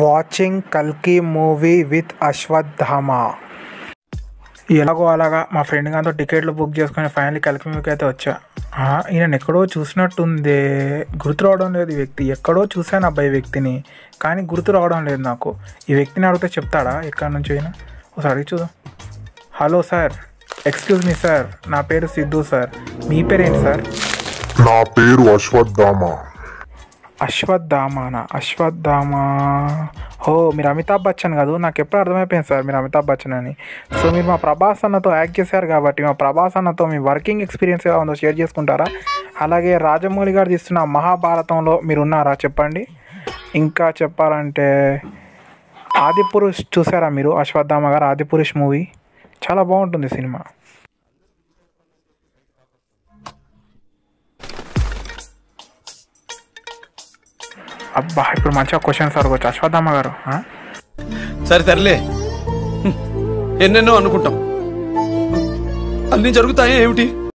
Watching కల్కి movie with Ashwatthama. ఎలాగో అలాగా మా ఫ్రెండ్ గారితో టికెట్లు బుక్ చేసుకుని ఫైనల్లీ కల్కి మూవీకి అయితే వచ్చా. ఈయన ఎక్కడో చూసినట్టుంది, గుర్తు రావడం లేదు. ఈ వ్యక్తి ఎక్కడో చూశాను అబ్బాయి వ్యక్తిని, కానీ గుర్తు రావడం లేదు నాకు. ఈ వ్యక్తిని అడిగితే చెప్తాడా ఎక్కడి నుంచి అయినా? ఒకసారి అడిగి చూద్దాం. Hello sir, excuse me sir, నా పేరు సిద్ధు సార్. మీ పేరేంటి సార్? నా పేరు అశ్వత్థామ. అశ్వత్థామనా? అశ్వత్థామ. ఓ, మీరు అమితాబ్ బచ్చన్ కాదు, నాకు ఎప్పుడు అర్థమైపోయింది సార్ మీరు అమితాబ్ బచ్చన్ అని. సో మీరు మా ప్రభాస్ అన్నతో యాక్ట్ చేశారు కాబట్టి మా ప్రభాస్ అన్నతో మీ వర్కింగ్ ఎక్స్పీరియన్స్ ఎలా ఉందో షేర్ చేసుకుంటారా? అలాగే రాజమౌళి గారు తీస్తున్న మహాభారతంలో మీరు ఉన్నారా చెప్పండి. ఇంకా చెప్పాలంటే ఆదిపురుష్ చూసారా మీరు? అశ్వత్థామ గారు ఆదిపురుష్ మూవీ చాలా బాగుంటుంది సినిమా. అబ్బా, ఇప్పుడు మంచిగా క్వశ్చన్స్ అడగవచ్చు అశ్వత్థామ గారు. సరే తరలే, ఎన్నెన్నో అనుకుంటాం, అన్నీ జరుగుతాయి ఏమిటి?